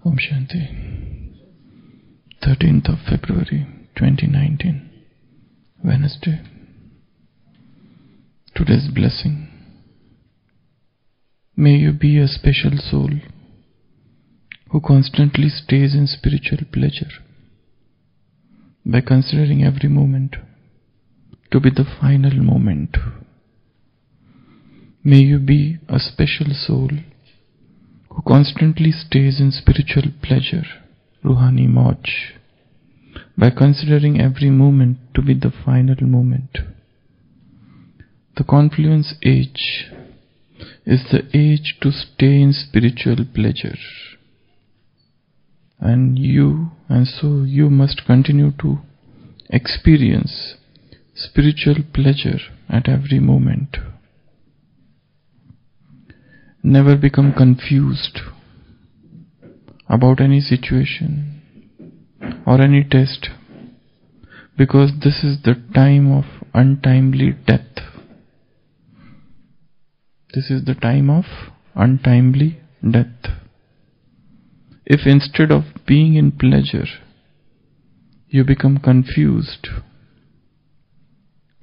Om Shanti. 13th of February 2019, Wednesday. Today's blessing. May you be a special soul who constantly stays in spiritual pleasure by considering every moment to be the final moment. May you be a special soul who constantly stays in spiritual pleasure, Ruhani Mauj, by considering every moment to be the final moment. The confluence age is the age to stay in spiritual pleasure. And so you must continue to experience spiritual pleasure at every moment. Never become confused about any situation or any test, because this is the time of untimely death. This is the time of untimely death. If instead of being in pleasure, you become confused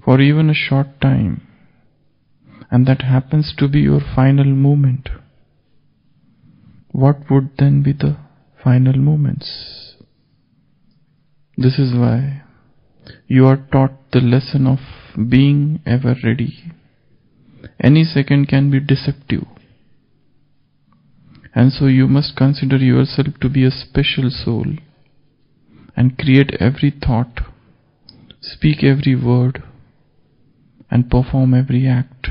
for even a short time, and that happens to be your final moment, what would then be the final moments? This is why you are taught the lesson of being ever ready. Any second can be deceptive, and so you must consider yourself to be a special soul and create every thought, speak every word, and perform every act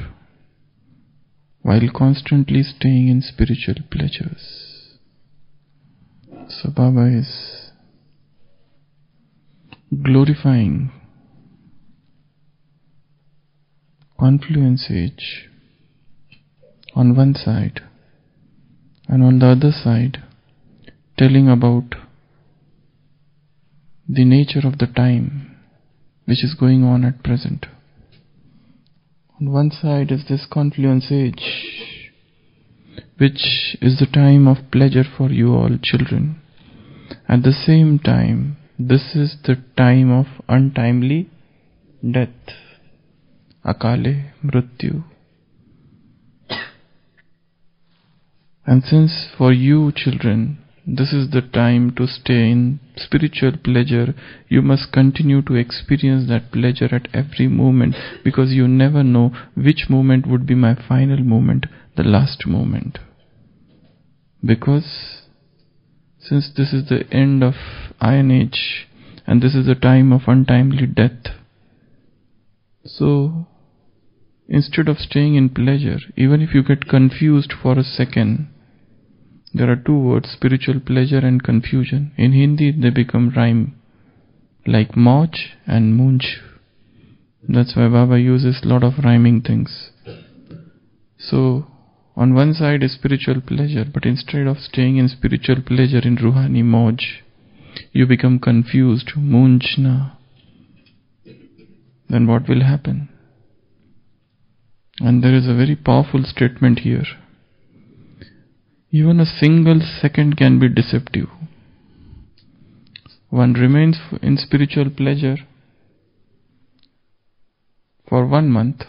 while constantly staying in spiritual pleasures. So Baba is glorifying confluence age on one side, and on the other side telling about the nature of the time which is going on at present. On one side is this confluence age, which is the time of pleasure for you all children. At the same time, this is the time of untimely death, akale mrityu. And since for you children, this is the time to stay in spiritual pleasure, you must continue to experience that pleasure at every moment, because you never know which moment would be my final moment, the last moment. Because since this is the end of Iron Age and this is the time of untimely death, so instead of staying in pleasure, even if you get confused for a second, there are two words, spiritual pleasure and confusion. In Hindi they become rhyme, like Mauj and Munj. That's why Baba uses a lot of rhyming things. So on one side is spiritual pleasure, but instead of staying in spiritual pleasure in Ruhani Mauj, you become confused, Munjna. Then what will happen? And there is a very powerful statement here. Even a single second can be deceptive. One remains in spiritual pleasure for 1 month,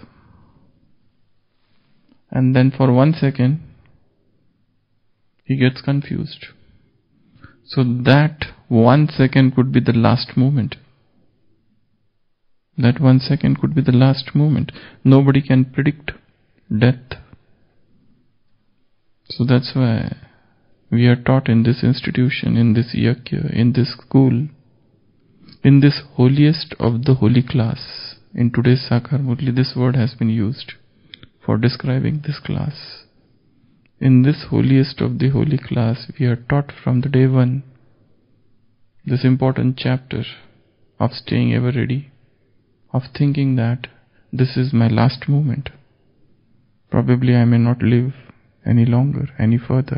and then for 1 second he gets confused. So that 1 second could be the last moment. That 1 second could be the last moment. Nobody can predict death. So that's why we are taught in this institution, in this yakya, in this school, in this holiest of the holy class. In today's Sakar Murli, this word has been used for describing this class. In this holiest of the holy class, we are taught from the day one this important chapter of staying ever ready, of thinking that this is my last moment. Probably I may not live any longer, any further.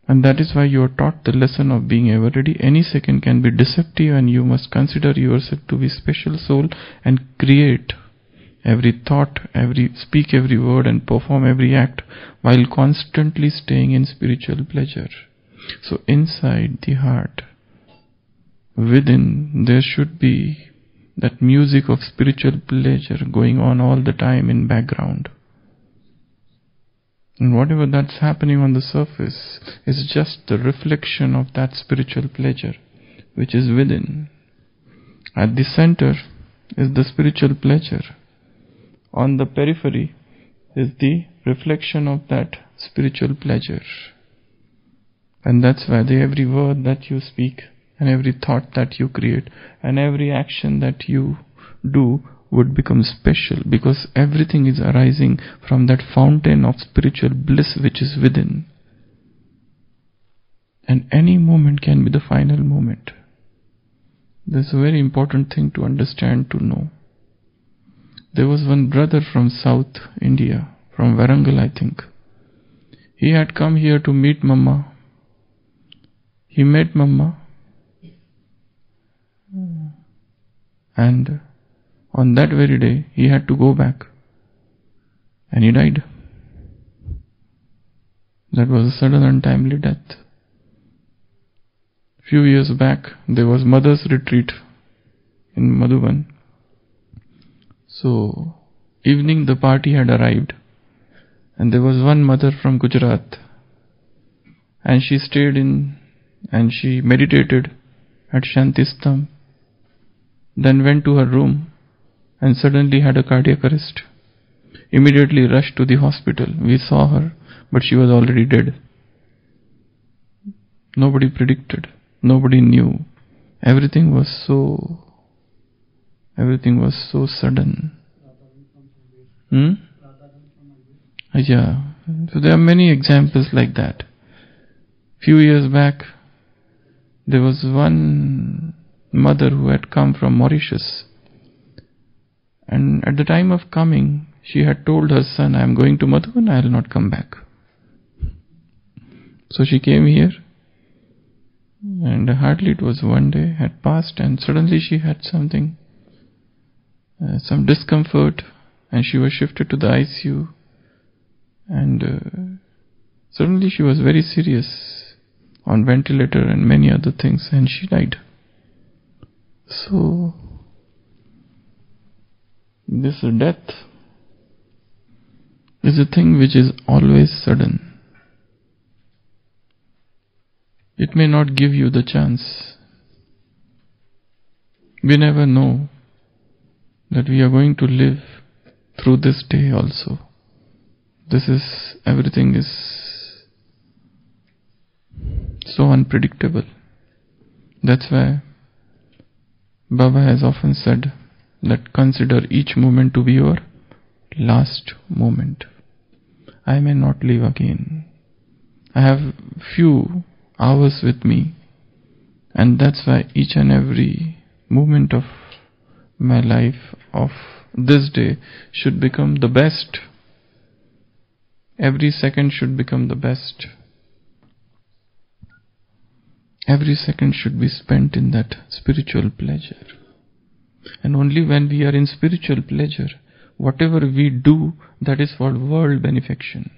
And that is why you are taught the lesson of being ever ready. Any second can be deceptive, and you must consider yourself to be special soul and create every thought, speak every word and perform every act while constantly staying in spiritual pleasure. So inside the heart, within, there should be that music of spiritual pleasure going on all the time in background. And whatever that's happening on the surface is just the reflection of that spiritual pleasure which is within. At the center is the spiritual pleasure. On the periphery is the reflection of that spiritual pleasure. And that's why every word that you speak and every thought that you create and every action that you do would become special, because everything is arising from that fountain of spiritual bliss which is within. And any moment can be the final moment. This is a very important thing to understand, to know. There was one brother from South India, from Warangal I think. He had come here to meet Mama. He met Mama, and on that very day he had to go back, and he died. That was a sudden untimely death. Few years back there was mother's retreat in Madhuban. So evening the party had arrived, and there was one mother from Gujarat, and she stayed in and she meditated at Shantistham, then went to her room and suddenly had a cardiac arrest. Immediately rushed to the hospital. We saw her, but she was already dead. Nobody predicted, nobody knew. Everything was so sudden. Yeah. So there are many examples like that. Few years back, there was one mother who had come from Mauritius, and at the time of coming, she had told her son, I am going to Madhuban, I will not come back. So she came here, and hardly it was one day had passed, and suddenly she had some discomfort, and she was shifted to the ICU, and suddenly she was very serious, on ventilator and many other things, and she died. So this death is a thing which is always sudden. It may not give you the chance. We never know that we are going to live through this day also. Everything is so unpredictable. That's why Baba has often said that consider each moment to be your last moment. I may not live again. I have few hours with me, and that's why each and every moment of my life, of this day, should become the best. Every second should become the best. Every second should be spent in that spiritual pleasure. And only when we are in spiritual pleasure, whatever we do, that is for world benefaction.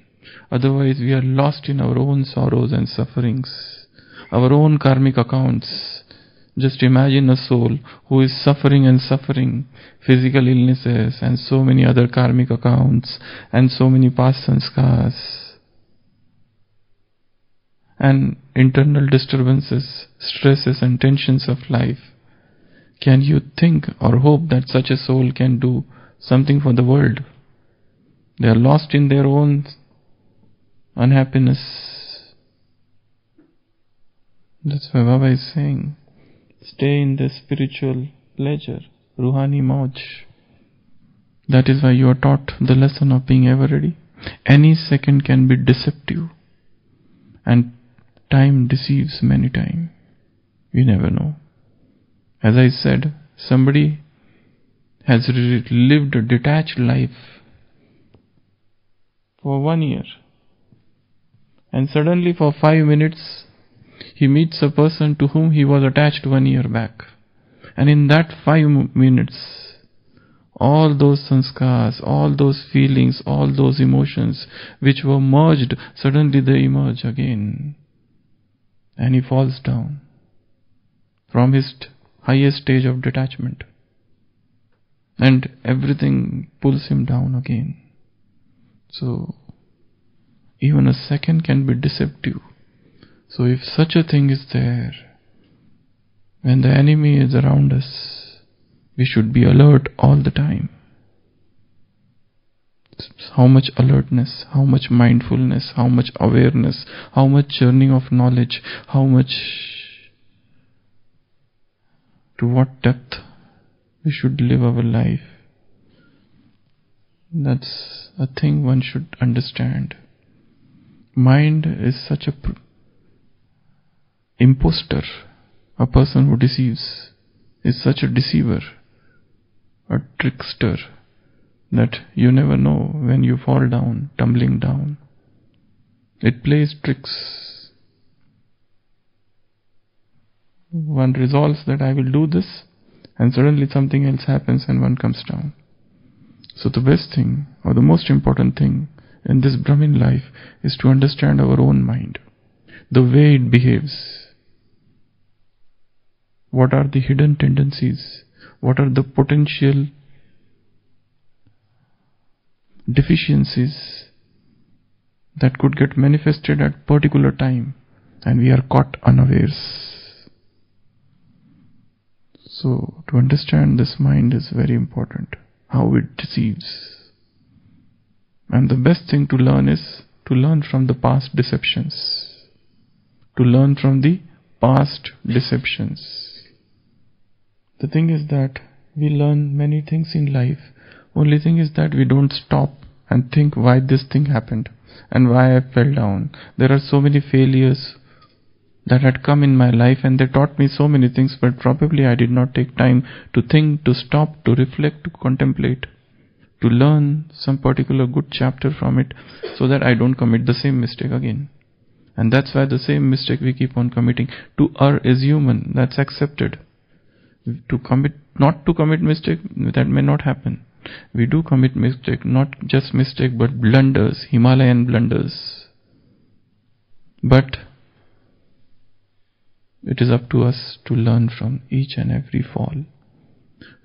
Otherwise we are lost in our own sorrows and sufferings, our own karmic accounts. Just imagine a soul who is suffering and suffering physical illnesses and so many other karmic accounts and so many past sanskars and internal disturbances, stresses and tensions of life. Can you think or hope that such a soul can do something for the world? They are lost in their own unhappiness. That's why Baba is saying, stay in the spiritual pleasure, Ruhani Mauj. That is why you are taught the lesson of being ever ready. Any second can be deceptive, and time deceives many times. We never know. As I said, somebody has lived a detached life for 1 year, and suddenly for 5 minutes he meets a person to whom he was attached 1 year back, and in that 5 minutes All those sanskars, all those feelings, all those emotions which were merged, suddenly they emerge again. And he falls down from his highest stage of detachment. And everything pulls him down again. So, even a second can be deceptive. So if such a thing is there, when the enemy is around us, we should be alert all the time. How much alertness, how much mindfulness, how much awareness, how much churning of knowledge, how much, to what depth we should live our life. That's a thing one should understand. Mind is such a imposter. A person who deceives is such a deceiver, a trickster, that you never know when you fall down, tumbling down. It plays tricks. One resolves that I will do this, and suddenly something else happens and one comes down. So the best thing, or the most important thing in this Brahmin life, is to understand our own mind, the way it behaves. What are the hidden tendencies? What are the potential deficiencies that could get manifested at particular time, and we are caught unawares. So to understand this mind is very important, how it deceives. And the best thing to learn is to learn from the past deceptions. To learn from the past deceptions. The thing is that we learn many things in life. Only thing is that we don't stop and think why this thing happened and why I fell down. There are so many failures that had come in my life and they taught me so many things, but probably I did not take time to think, to stop, to reflect, to contemplate, to learn some particular good chapter from it, so that I don't commit the same mistake again. And that's why the same mistake we keep on committing. To err is human, that's accepted. Not to commit mistake, that may not happen. We do commit mistake, not just mistake, but blunders, Himalayan blunders. But it is up to us to learn from each and every fall.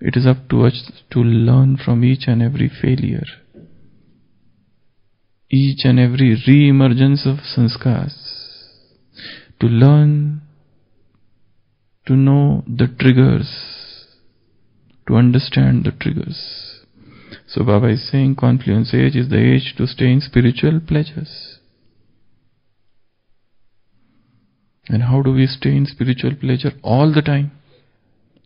It is up to us to learn from each and every failure, each and every re-emergence of sanskars, to learn, to know the triggers, to understand the triggers. So Baba is saying confluence age is the age to stay in spiritual pleasures. And how do we stay in spiritual pleasure all the time?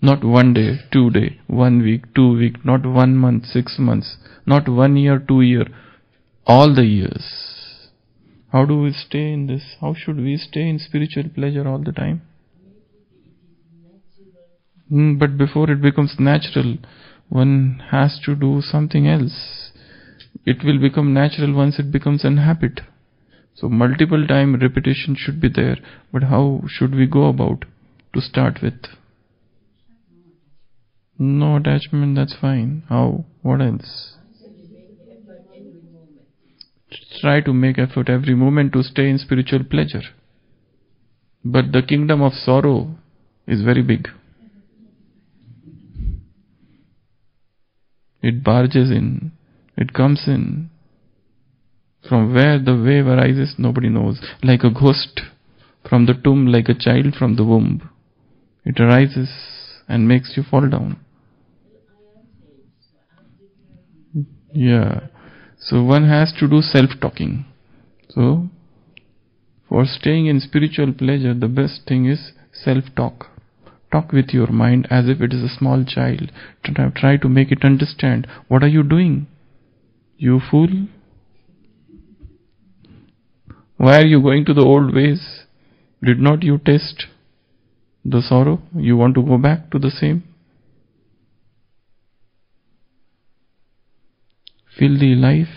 Not 1 day, 2 days, 1 week, 2 weeks, not 1 month, 6 months, not 1 year, 2 years, all the years. How do we stay in this? How should we stay in spiritual pleasure all the time? But before it becomes natural, one has to do something else. It will become natural once it becomes an habit. So multiple time repetition should be there. But how should we go about to start with? No attachment, that's fine. How? What else? Try to make effort every moment to stay in spiritual pleasure. But the kingdom of sorrow is very big. It barges in, it comes in. From where the wave arises, nobody knows. Like a ghost from the tomb, like a child from the womb. It arises and makes you fall down. Yeah. So one has to do self-talking. So, for staying in spiritual pleasure, the best thing is self-talk. Talk with your mind as if it is a small child. Try to make it understand. What are you doing? You fool? Why are you going to the old ways? Did not you taste the sorrow? You want to go back to the same? Feel the life.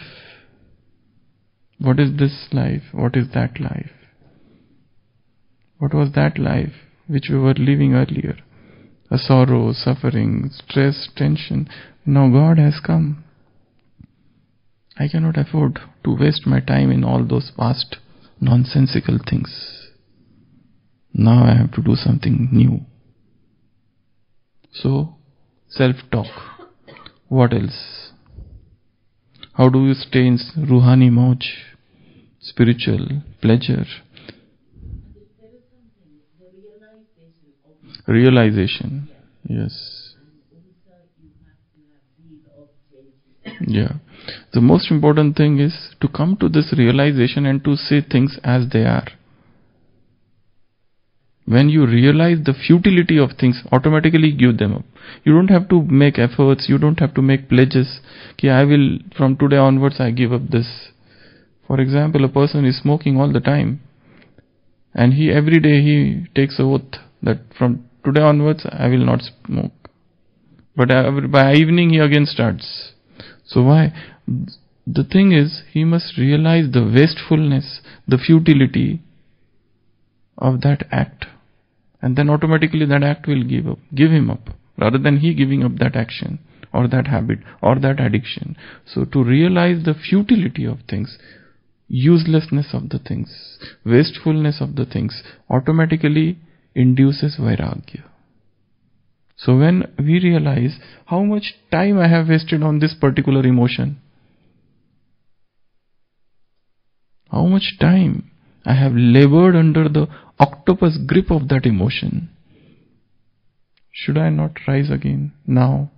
What is this life? What is that life? What was that life which we were living earlier? a sorrow, suffering, stress, tension. Now God has come. I cannot afford to waste my time in all those vast, nonsensical things. Now I have to do something new. So, self-talk. What else? How do you stay in Ruhani Moj? Spiritual pleasure. Realization. Yes. Yeah. The most important thing is to come to this realization and to see things as they are. When you realize the futility of things, automatically give them up. You don't have to make efforts, you don't have to make pledges. Okay, I will, from today onwards, I give up this. For example, a person is smoking all the time, and every day he takes an oath that from today onwards, I will not smoke. But by evening, he again starts. So why? The thing is, he must realize the wastefulness, the futility of that act. And then automatically that act will give him up, rather than he giving up that action, or that habit, or that addiction. So to realize the futility of things, uselessness of the things, wastefulness of the things, automatically induces vairagya. So when we realize how much time I have wasted on this particular emotion, how much time I have labored under the octopus grip of that emotion, should I not rise again now?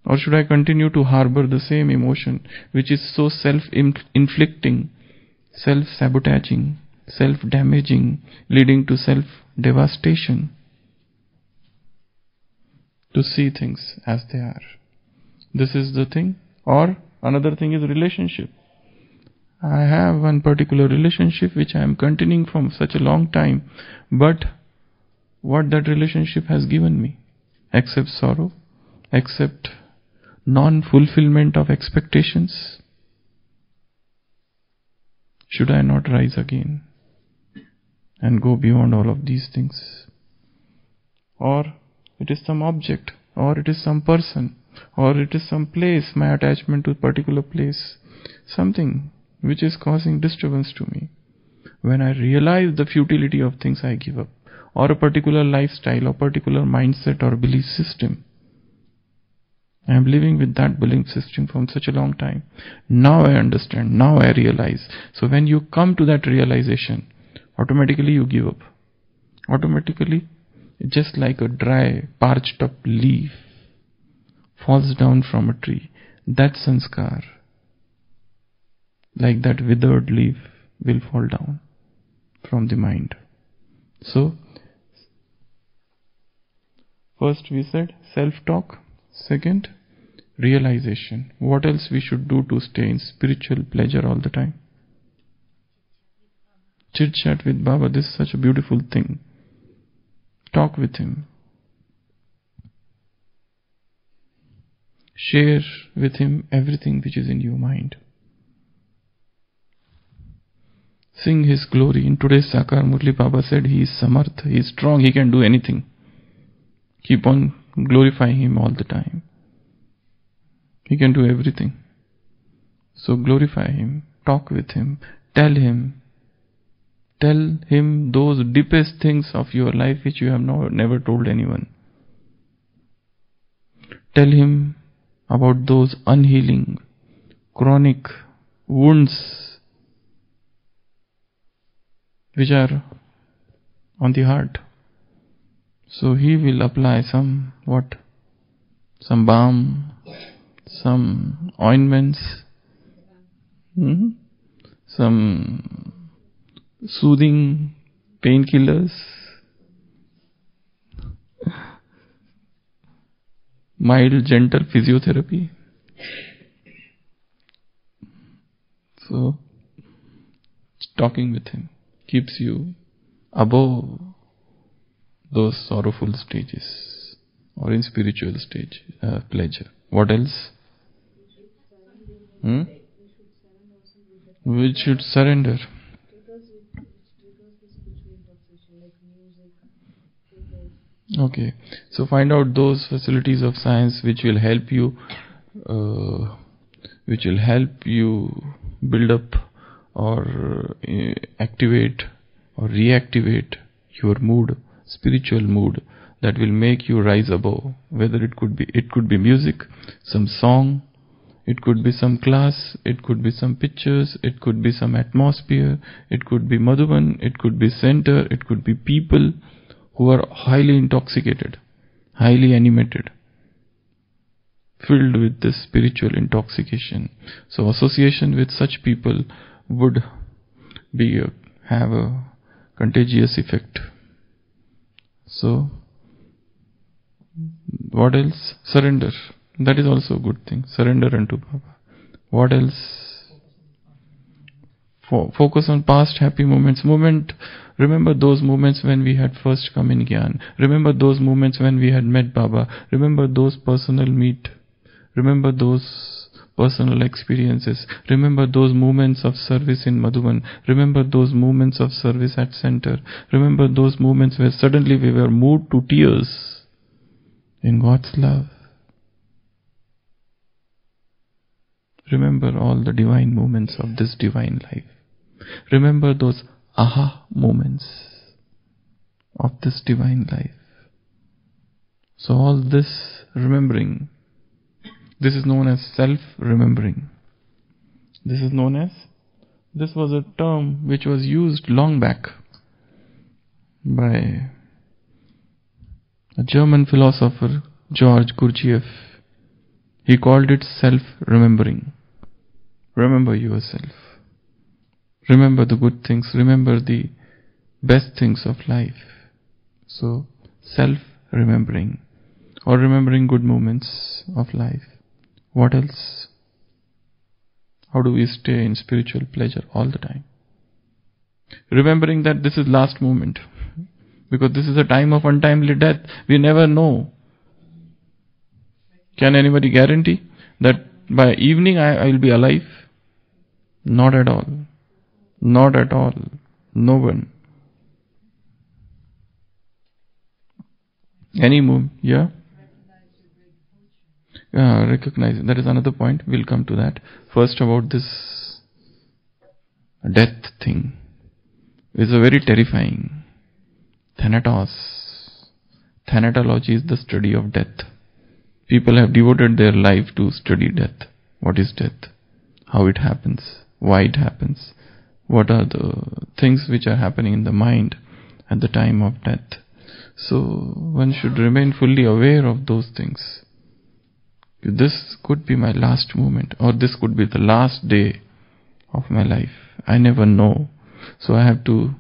Or should I continue to harbor the same emotion which is so self-inflicting, self-sabotaging, self-damaging, leading to self-devastation? To see things as they are. This is the thing. Or another thing is relationship. I have one particular relationship which I am continuing from such a long time, but what that relationship has given me? Except sorrow, except non-fulfillment of expectations. Should I not rise again and go beyond all of these things? Or it is some object, or it is some person, or it is some place, my attachment to a particular place, something which is causing disturbance to me. When I realize the futility of things, I give up. Or a particular lifestyle, or particular mindset or belief system. I am living with that belief system from such a long time. Now I understand, now I realize. So when you come to that realization, automatically you give up. Automatically, just like a dry, parched up leaf falls down from a tree. That sanskar, like that withered leaf, will fall down from the mind. So, first we said self-talk. Second, realization. What else we should do to stay in spiritual pleasure all the time? Chit-chat with Baba. This is such a beautiful thing. Talk with him. Share with him everything which is in your mind. Sing his glory. In today's Sakar Murli, Baba said he is Samarth, he is strong, he can do anything. Keep on glorifying him all the time. He can do everything. So glorify him, talk with him, tell him those deepest things of your life which you have never told anyone. Tell him about those unhealing, chronic wounds which are on the heart. So he will apply some balm, some ointments, some soothing painkillers, mild, gentle physiotherapy. So, talking with him keeps you above those sorrowful stages, or in spiritual stage, pleasure. What else? We should surrender. Okay, so find out those facilities of science which will help you, uh, build up or activate or reactivate your mood, spiritual mood, that will make you rise above. Whether it could be music, some song, it could be some class, it could be some pictures, it could be some atmosphere, it could be Madhuban, it could be center, it could be people who are highly intoxicated, highly animated, filled with this spiritual intoxication. So association with such people would have a contagious effect. So what else? Surrender. That is also a good thing. Surrender unto Baba. What else? Focus on past happy moments. Remember those moments when we had first come in Gyan. Remember those moments when we had met Baba. Remember those personal meet. Remember those personal experiences. Remember those moments of service in Madhuban. Remember those moments of service at center. Remember those moments where suddenly we were moved to tears in God's love. Remember all the divine moments of this divine life. Remember those aha moments of this divine life. So all this remembering, this is known as self-remembering. This was a term which was used long back by a German philosopher, George Gurdjieff. He called it self-remembering. Remember yourself. Remember the good things. Remember the best things of life. So, self-remembering, or remembering good moments of life. What else? How do we stay in spiritual pleasure all the time? Remembering that this is last moment. Because this is a time of untimely death. We never know. Can anybody guarantee that by evening I will be alive? Not at all. Not at all. No one. Any move? Yeah? Recognize. That is another point. We'll come to that. First, about this death thing. It's a very terrifying. Thanatos. Thanatology is the study of death. People have devoted their life to study death. What is death? How it happens? Why it happens? What are the things which are happening in the mind at the time of death? So one should remain fully aware of those things. This could be my last moment, or this could be the last day of my life. I never know. So I have to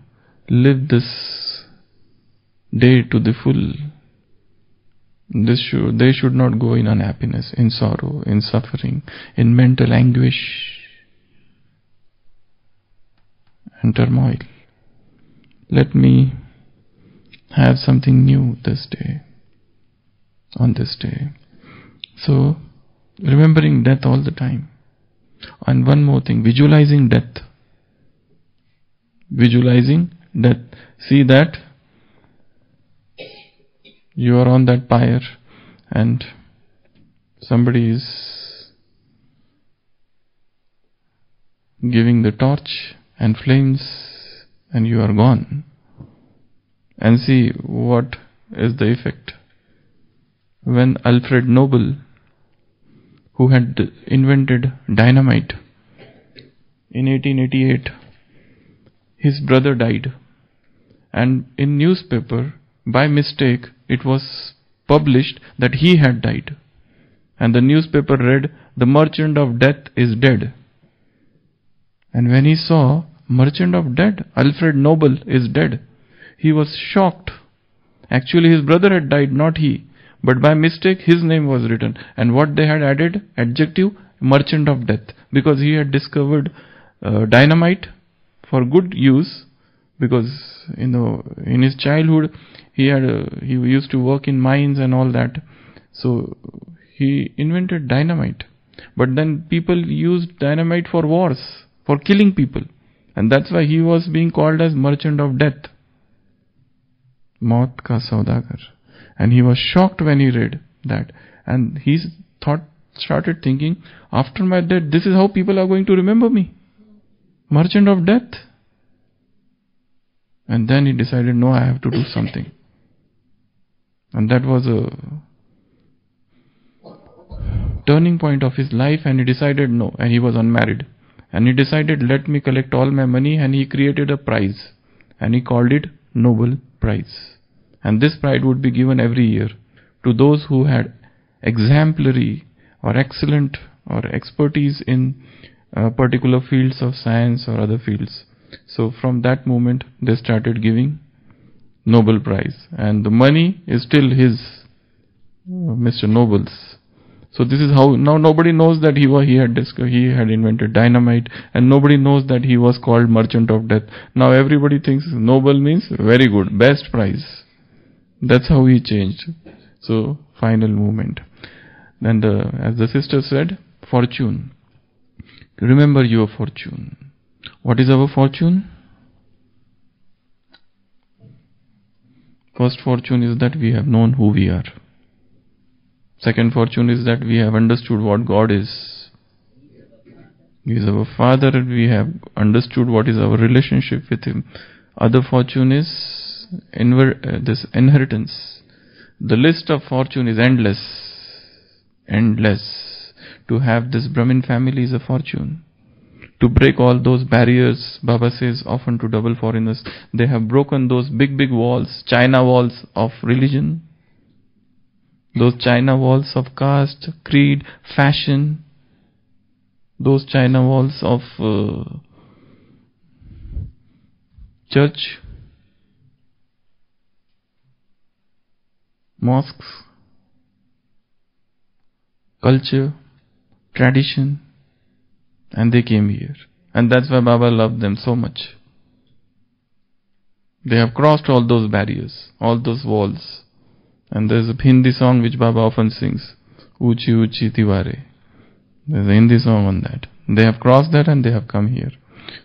live this day to the full. They should not go in unhappiness, in sorrow, in suffering, in mental anguish and turmoil. Let me have something new this day, on this day. So, remembering death all the time. And one more thing, visualizing death. Visualizing death. See that you are on that pyre and somebody is giving the torch and flames and you are gone. And see what is the effect. When Alfred Nobel, who had invented dynamite in 1888, his brother died, and in newspaper by mistake it was published that he had died, and the newspaper read, "The merchant of death is dead." And when he saw merchant of death, Alfred Nobel is dead, he was shocked. Actually his brother had died, not he. But by mistake his name was written. And what they had added? Adjective, merchant of death. Because he had discovered dynamite for good use. Because, in his childhood, he used to work in mines and all that. So, he invented dynamite. But then people used dynamite for wars, for killing people. And that's why he was being called as merchant of death. Maut ka saudagar. And he was shocked when he read that. And he started thinking, after my death, this is how people are going to remember me. Merchant of death. And then he decided, no, I have to do something. And that was a turning point of his life, and he decided no, and he was unmarried. And he decided, let me collect all my money, and he created a prize. And he called it Nobel Prize. And this prize would be given every year to those who had exemplary or excellent or expertise in particular fields of science or other fields. So from that moment, they started giving Nobel Prize. And the money is still his, Mr. Nobel's. So this is how, now nobody knows that he had invented dynamite, and nobody knows that he was called Merchant of Death. Now everybody thinks Nobel means very good, best prize. That's how he changed. So final movement. Then as the sister said, fortune. Remember your fortune. What is our fortune? First fortune is that we have known who we are. Second fortune is that we have understood what God is. He is our Father, and we have understood what is our relationship with Him. Other fortune is this inheritance. The list of fortune is endless. Endless. To have this Brahmin family is a fortune. To break all those barriers, Baba says often to double foreigners, they have broken those big walls, China walls of religion. Those China walls of caste, creed, fashion, those China walls of church, mosques, culture, tradition, and they came here. And that's why Baba loved them so much. They have crossed all those barriers, all those walls. And there's a Hindi song which Baba often sings, Uchi Uchi Tiware. There's a Hindi song on that. They have crossed that and they have come here.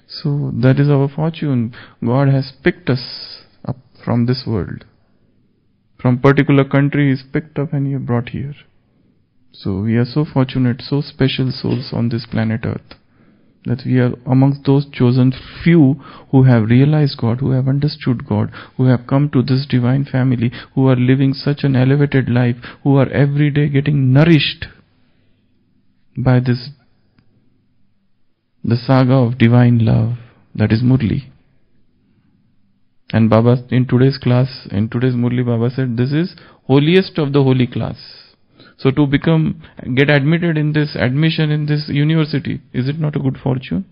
So that is our fortune. God has picked us up from this world. From particular country is picked up and He brought here. So we are so fortunate, so special souls on this planet Earth, that we are amongst those chosen few who have realized God, who have understood God, who have come to this divine family, who are living such an elevated life, who are every day getting nourished by the saga of divine love, that is Murli. And Baba, in today's class, in today's Murli, Baba said, this is holiest of the holy class. So to get admitted in this admission in this university, is it not a good fortune?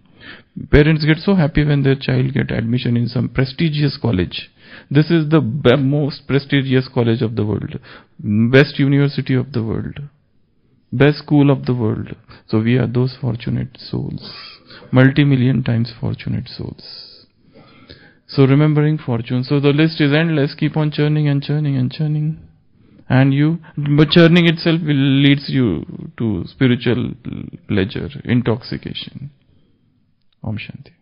Parents get so happy when their child get admission in some prestigious college. This is the most prestigious college of the world, best university of the world, best school of the world. So we are those fortunate souls, multi-million times fortunate souls. So remembering fortune. So the list is endless. Keep on churning and churning and churning. But churning itself leads you to spiritual pleasure, intoxication. Om Shanti.